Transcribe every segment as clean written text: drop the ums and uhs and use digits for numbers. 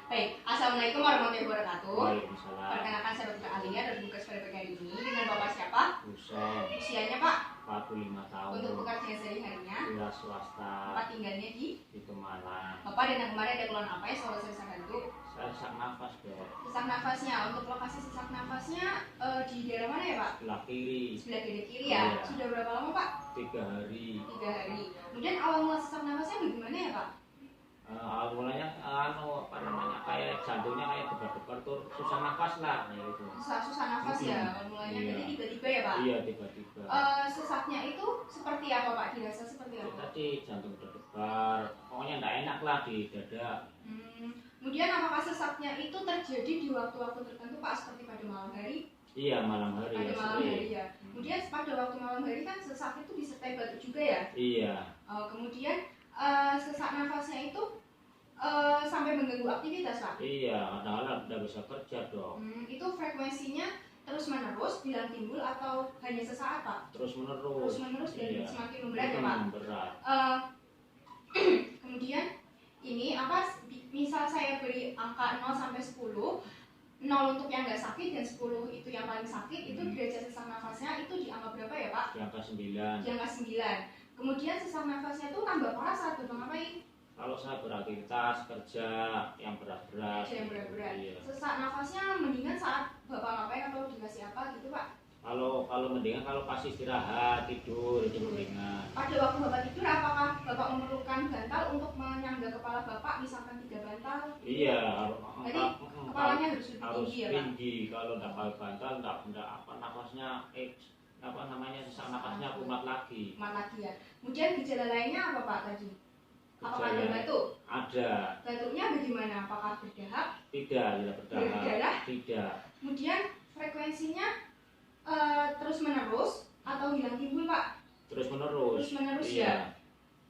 Baik, Assalamualaikum warahmatullahi wabarakatuh. Waalaikumsalam. Perkenalkan saya Dr. Alia dan tugas pada pagi hari ini dengan Bapak siapa? Husein, Usianya Pak? 45 tahun. Untuk pekerjaan sehari-harinya? Wira swasta Bapak tinggalnya di? di Pemalang. Bapak dan yang kemarin ada keluhan apa ya? Selalu saya bisa bantu. Saya sesak nafas, Dok. Sesak nafasnya, untuk lokasi sesak nafasnya di daerah mana ya Pak? Sebelah kiri. Sebelah kiri ya? Iya. Sudah berapa lama Pak? 3 hari. 3 hari. Kemudian awal mula sesak nafasnya bagaimana ya Pak? Awal mulanya kayak jantungnya kayak debar-debar tuh susah nafas lah kayak gitu. Susah nafas ya awal mulanya. Iya. Jadi tiba-tiba ya Pak? Iya, tiba-tiba. Sesaknya itu seperti apa Pak? Dirasa seperti Itu apa? tadi jantung berdebar, pokoknya enggak enak lah di dada. Kemudian apakah sesaknya itu terjadi di waktu-waktu tertentu Pak, seperti pada malam hari? Iya, malam hari Pada ya malam sering. hari ya. Kemudian pada waktu malam hari kan sesak itu disertai batuk juga ya. Iya. Kemudian sesak nafasnya itu sampai mengganggu aktivitas Pak. Iya, kadang-kadang udah bisa kerja dong. Itu frekuensinya terus menerus bilang timbul atau hanya sesaat Pak? Terus menerus. Terus menerus dan Iya. semakin memberat ya Pak. Berat. Kemudian ini misal saya beri angka 0 sampai 10, 0 untuk yang nggak sakit dan 10 itu yang paling sakit, itu derajat sesak nafasnya itu di angka berapa ya Pak? Di angka 9. Di angka 9. Kemudian sesak nafasnya itu tambah parah saat Bapak ngapain? Kalau saya beraktivitas kerja yang berat-berat. Yang berat-berat. Iya. Sesak nafasnya mendingan saat Bapak ngapain atau dikasih apa gitu Pak? Kalau mendingan kalau pas istirahat tidur itu mendingan. Pada waktu Bapak tidur, apakah Bapak memerlukan bantal untuk menyangga kepala Bapak, misalkan 3 bantal? Iya. Jadi kepalanya harus lebih harus tinggi ya Pak? tinggi. Kalau tidak pakai bantal tidak apa nafasnya sesak nafasnya kumat lagi. Kumat lagi ya. Kemudian gejala lainnya apa Pak tadi? Apakah ada batuk? Ada. Batuknya bagaimana? Apakah berdahak? Tidak berdarah. Berdarah? Tidak. Kemudian frekuensinya terus menerus atau hilang timbul Pak? Terus menerus. Terus menerus Iya. ya.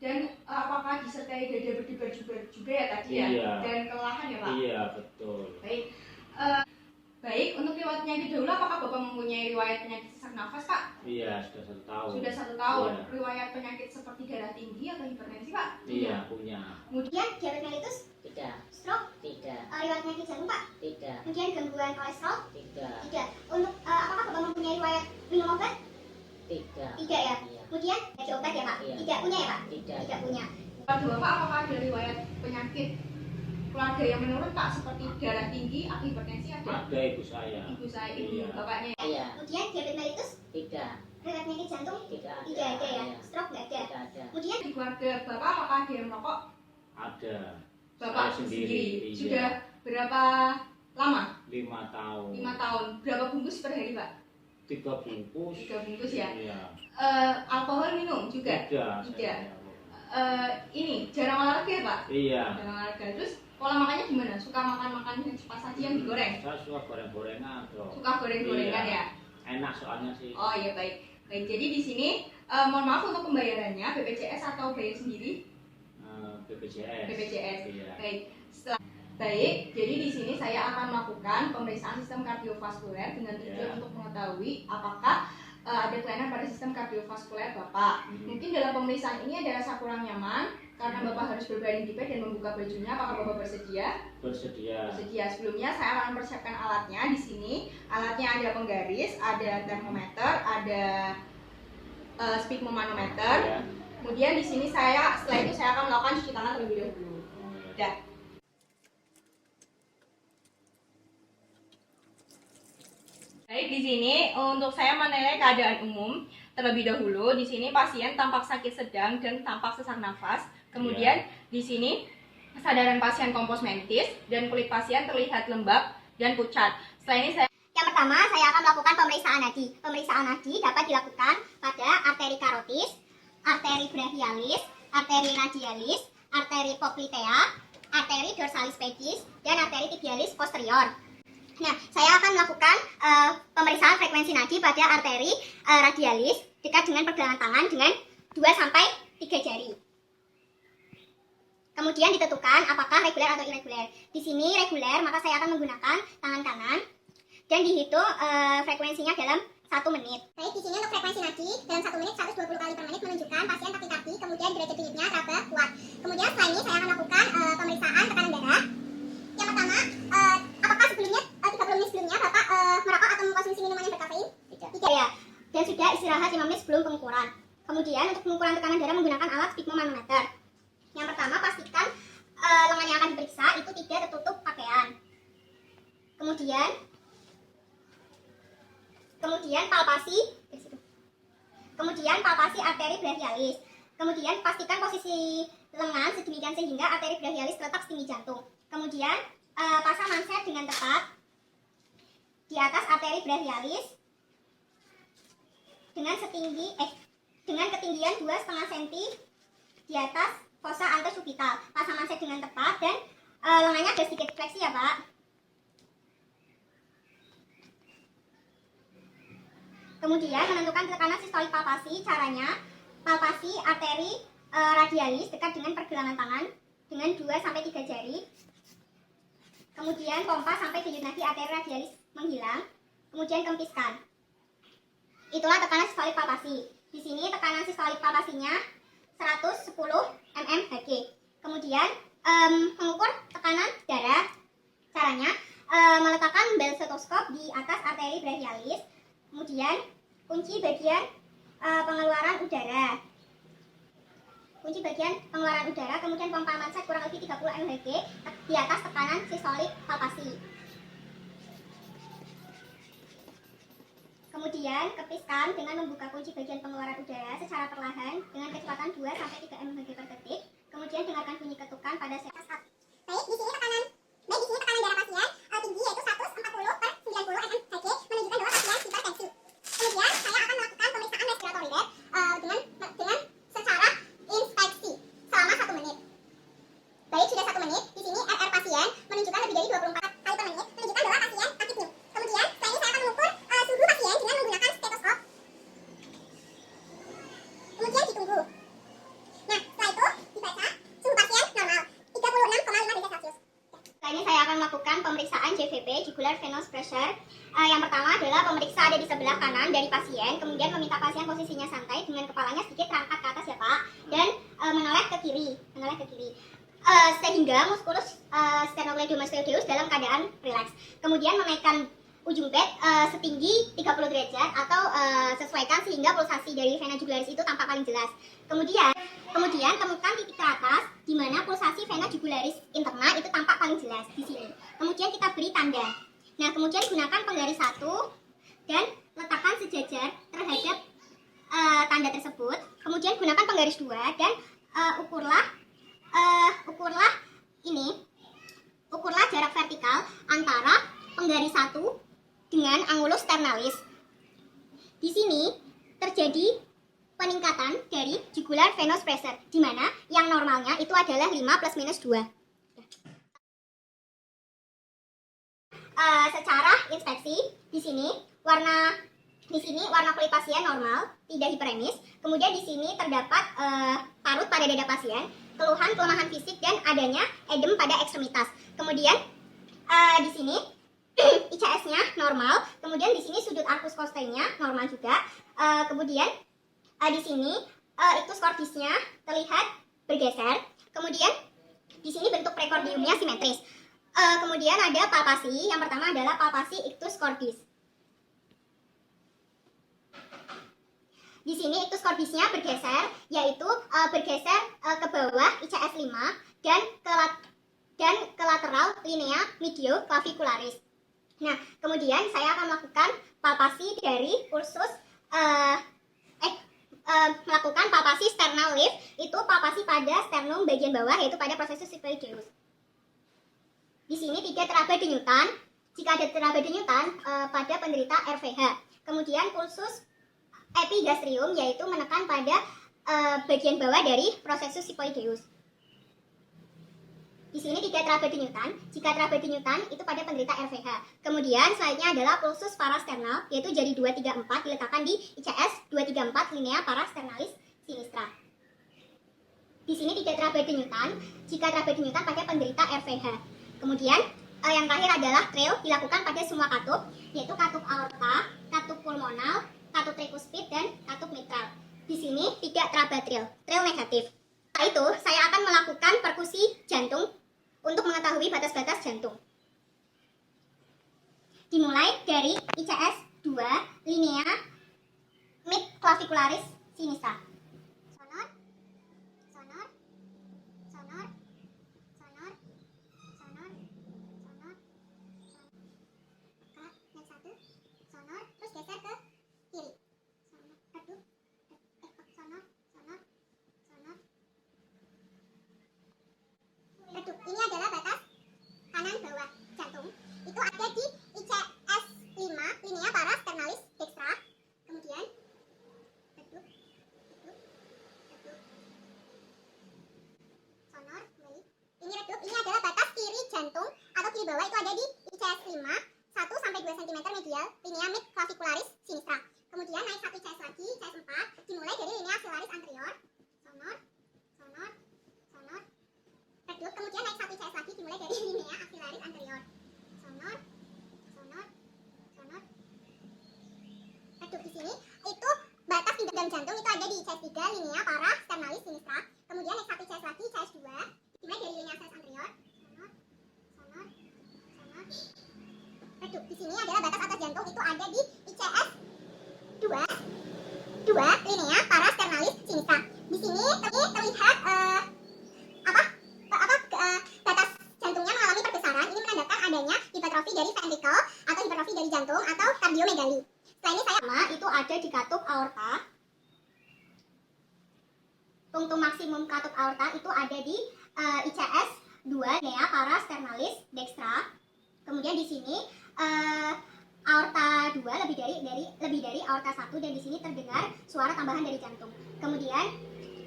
Dan apakah disertai dada berdebar juga ya tadi ya? Iya. Dan kelelahan ya Pak? Iya, betul. Baik. Baik, untuk riwayat penyakit dahulu, apakah Bapak mempunyai riwayat penyakit sesak nafas Pak? Iya, sudah 1 tahun. Sudah 1 tahun. Iya. Riwayat penyakit seperti darah tinggi atau hipertensi Pak? Iya, punya. Kemudian diabetes mellitus, Tidak, stroke, tidak, riwayat penyakit jantung Pak, tidak, kemudian gangguan kolesterol, tidak, tidak. Untuk apakah Bapak mempunyai riwayat minum obat? tidak. Tidak ya. Iya. Kemudian dari obat ya Pak? Iya. Tidak punya ya Pak? Tidak. Tidak punya. Pada Bapak apakah ada riwayat penyakit keluarga yang menurun Pak, seperti darah tinggi atau hipertensi ada? Ada ibu saya. Ibu saya, ibu Iya. bapaknya. Iya, Kemudian diabetes mellitus, tidak, riwayat penyakit jantung, tidak ada. tidak ada ya. Iya. Stroke nggak ada. Tidak ada. Kemudian Di keluarga Bapak apakah ada yang merokok? Ada. Bapak Saya sendiri. Iya. Sudah berapa lama? 5 tahun. 5 tahun. Berapa bungkus per hari Pak? 3 bungkus. 3 bungkus ya. Iya. Alkohol minum juga? Tidak. Tidak. saya- Ini jarang olahraga ya Pak? Iya. Jarang olahraga. Terus pola makannya gimana? Suka makan yang cepat saji yang digoreng? Saya suka goreng-gorengan dong. Suka goreng-gorengan Iya. ya? Enak soalnya sih. Oh iya baik. Baik, jadi di sini mohon maaf untuk pembayarannya BPJS atau bayar sendiri? BPJS. BPJS. Iya. Baik, jadi di sini saya akan melakukan pemeriksaan sistem kardiovaskuler dengan tujuan Ya. untuk mengetahui apakah ada kelainan pada sistem kardiovaskuler Bapak. Mungkin dalam pemeriksaan ini ada rasa kurang nyaman karena Bapak harus berbaring di bed dan membuka bajunya. Apakah Bapak bersedia? Bersedia. Bersedia. Sebelumnya saya akan mempersiapkan alatnya di sini. Alatnya ada penggaris, ada termometer, ada sphygmomanometer. Ya. Kemudian di sini setelah itu saya akan melakukan cuci tangan terlebih dahulu. Dah. Baik, di sini untuk saya menilai keadaan umum terlebih dahulu. Di sini pasien tampak sakit sedang dan tampak sesak nafas. Kemudian di sini kesadaran pasien kompos mentis dan kulit pasien terlihat lembab dan pucat. Setelah ini saya yang pertama saya akan melakukan pemeriksaan nadi. Pemeriksaan nadi dapat dilakukan pada arteri karotis, arteri brachialis, arteri radialis, arteri poplitea, arteri dorsalis pedis, dan arteri tibialis posterior. Nah, saya akan melakukan pemeriksaan frekuensi nadi pada arteri radialis dekat dengan pergelangan tangan dengan 2-3 jari. Kemudian ditentukan apakah reguler atau irreguler. Di sini reguler, maka saya akan menggunakan tangan kanan dan dihitung frekuensinya dalam 1 menit. Baik, di sini untuk frekuensi nadi dalam 1 menit 120 kali per menit menunjukkan pasien takikardi, kemudian derajat denyutnya raba kuat. Kemudian setelah ini saya akan melakukan pemeriksaan tekanan darah. Yang pertama pengukuran tekanan darah menggunakan alat sphygmomanometer. Yang pertama, pastikan lengan yang akan diperiksa itu tidak tertutup pakaian. Kemudian palpasi arteri brachialis. Kemudian pastikan posisi lengan sedemikian sehingga arteri brachialis terletak setinggi jantung. Kemudian pasang manset dengan tepat di atas arteri brachialis dengan ketinggian 2,5 cm di atas fossa antesubital. Pasang manset dengan tepat dan lengannya ada sedikit fleksi ya Pak. Kemudian menentukan tekanan sistolik palpasi. Caranya palpasi arteri radialis dekat dengan pergelangan tangan dengan 2-3 jari. Kemudian pompa sampai denyut nadi arteri radialis menghilang. Kemudian kempiskan. Itulah tekanan sistolik palpasi. Di sini tekanan sistolik palpasinya 110 mmHg. Kemudian mengukur tekanan darah. Caranya meletakkan bel stetoskop di atas arteri brachialis. Kemudian kunci bagian pengeluaran udara. Kemudian pompa manset kurang lebih 30 mmHg di atas tekanan sistolik palpasi. Kemudian kepiskan dengan membuka kunci bagian pengeluaran udara secara perlahan dengan kecepatan 2-3 mmHg per detik. Kemudian dengarkan bunyi ketukan pada stetoskop. Baik, di sini tekanan darah pasien tinggi yaitu 140/90 mmHg menunjukkan bahwa pasien hipertensi. Kemudian saya akan melakukan pemeriksaan respiratory rate dengan secara inspeksi selama 1 menit. Baik, sudah 1 menit. Di sini RR pasien menunjukkan lebih dari 24 kali per menit, menunjukkan bahwa pasien sakit flu. Kemudian setelah ini saya akan mengukur suhu pasien dengan menggunakan stetoskop. Kemudian ditunggu. Nah, setelah itu dibaca suhu pasien normal 36,5 derajat Celcius. Setelah ini saya akan melakukan pemeriksaan JVP, jugular venous pressure. Yang pertama adalah pemeriksa ada di sebelah kanan dari pasien, kemudian meminta pasien posisinya santai dengan kepalanya sedikit terangkat ke atas ya Pak, dan menoleh ke kiri, sehingga muskulus sternocleidomastoideus dalam keadaan rileks. Kemudian menaikkan ujung bed setinggi 30 derajat atau sesuaikan sehingga pulsasi dari vena jugularis itu tampak paling jelas. Kemudian temukan titik teratas di mana pulsasi vena jugularis interna itu tampak paling jelas di sini. Kemudian kita beri tanda. Nah, kemudian gunakan penggaris 1 dan letakkan sejajar terhadap tanda tersebut. Kemudian gunakan penggaris 2 dan ukurlah jarak vertikal antara penggaris 1 dengan angulus sternalis. Di sini terjadi peningkatan dari jugular venous pressure, di mana yang normalnya itu adalah 5 ± 2. Secara inspeksi di sini warna kulit pasien normal, tidak hiperemis. Kemudian di sini terdapat parut pada dada pasien, keluhan kelemahan fisik dan adanya edem pada ekstremitas. Kemudian di sini ICS-nya normal. Kemudian di sini sudut arcus costae-nya normal juga. Kemudian di sini ictus cordisnya terlihat bergeser. Kemudian di sini bentuk precordiumnya simetris. Kemudian ada palpasi. Yang pertama adalah palpasi ictus cordis. Di sini ictus cordisnya bergeser, yaitu bergeser ke bawah ICS 5 dan ke lateral linea medioclavicularis. Nah, kemudian saya akan melakukan palpasi dari pulsus melakukan palpasi sternal lift, itu palpasi pada sternum bagian bawah, yaitu pada processus siphoideus. Di sini tidak teraba denyutan. Jika ada teraba denyutan pada penderita RVH. Kemudian pulsus epigastrium, yaitu menekan pada bagian bawah dari processus siphoideus. Di sini tidak teraba denyutan. Jika teraba denyutan itu pada penderita RVH. Kemudian selanjutnya adalah pulsus parasternal, yaitu jari 2, 3, 4 diletakkan di ICS 2, 3, 4 linea parasternalis sinistra. Di sini tidak teraba denyutan. Jika teraba denyutan pada penderita RVH. Kemudian yang terakhir adalah trill, dilakukan pada semua katup, yaitu katup aorta, katup pulmonal, katup tricuspid, dan katup mitral. Di sini tidak teraba trill negatif. Setelah itu, saya akan melakukan perkusi jantung untuk mengetahui batas-batas jantung. Dimulai dari ICS 2, linea mid clavicularis sinistra. Sono Redup, ini adalah batas kanan bawah jantung. Itu ada di ICS 5, linea para sternalis dextra. Kemudian redup, redup, redup. Sonor, kembali. Ini redup, ini adalah batas kiri jantung atau kiri bawah, itu ada di ICS 5, 1 sampai 2 cm medial, linea mid clavicularis sinistra. Kemudian naik 1 ICS lagi, ICS 4, dimulai dari linea axillaris anterior. Sonor, sonor, sonor. Redup, kemudian naik 1 ICS lagi, dimulai dari linea axillaris anterior. Sonor, sonor, sonor. Redup di sini itu batas pintu dalam jantung itu ada di ICS 3, linea para sternalis sinistra. Kemudian naik 1 ICS lagi, ICS 2, dimulai dari linea axillaris anterior. Sonor, sonor, sonor. Redup di sini adalah batas atas jantung itu ada di ICS 2, linea para sternalis sinistra. Di sini terlihat batas jantungnya mengalami perbesaran. Ini menandakan adanya hipertrofi dari ventrikel atau hipertrofi dari jantung atau kardiomegali. Setelah ini saya itu ada di katup aorta. Punktum maksimum katup aorta itu ada di ICS 2, linea para sternalis dextra. Kemudian di sini aorta 2 lebih dari aorta 1, dan di sini terdengar suara tambahan dari jantung. Kemudian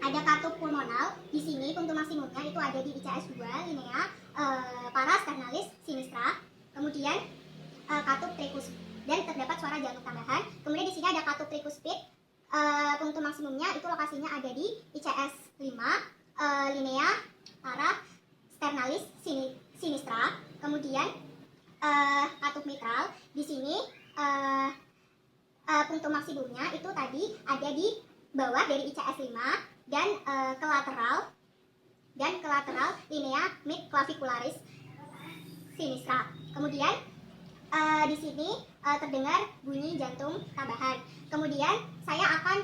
ada katup pulmonal. Di sini punktum maksimumnya itu ada di ICS 2, linea para sternalis sinistra. Kemudian katup tricuspid dan terdapat suara jantung tambahan. Kemudian di sini ada katup tricuspid. Punktum maksimumnya itu lokasinya ada di ICS 5, linea para sternalis sinistra. Kemudian katup mitral. Di sini punktum maksimumnya itu tadi ada di bawah dari ICS 5 dan ke lateral linea mid clavicularis sinistra. Kemudian di sini terdengar bunyi jantung tambahan. Kemudian saya akan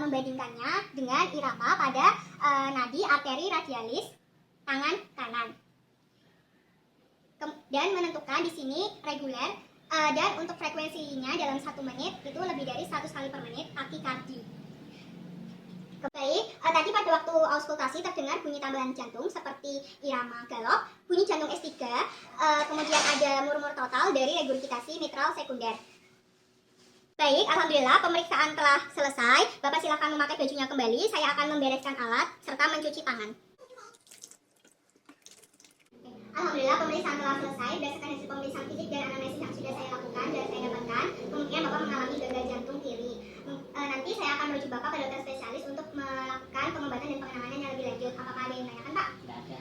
membandingkannya dengan irama pada nadi arteri radialis tangan kanan. Dan menentukan di sini reguler, dan untuk frekuensinya dalam 1 menit itu lebih dari 100 kali per menit takikardi. Baik, tadi pada waktu auskultasi terdengar bunyi tambahan jantung seperti irama galop, bunyi jantung S3, kemudian ada murmur total dari regurgitasi mitral sekunder. Baik, alhamdulillah pemeriksaan telah selesai. Bapak silakan memakai bajunya kembali. Saya akan membereskan alat serta mencuci tangan. Alhamdulillah pemeriksaan telah selesai. Berdasarkan hasil pemeriksaan fisik dan anamnesis yang sudah saya lakukan dan saya dapatkan, kemungkinan Bapak mengalami gagal jantung kiri. Nanti saya akan merujuk Bapak ke dokter spesialis untuk melakukan pengobatan dan penanganan yang lebih lanjut. Apakah ada yang menanyakan, Pak? Tidak ada.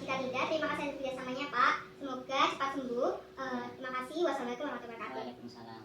Jika tidak, terima kasih atas kerjasamanya, Pak. Semoga cepat sembuh. Terima kasih. Wassalamualaikum warahmatullahi wabarakatuh. Waalaikumsalam.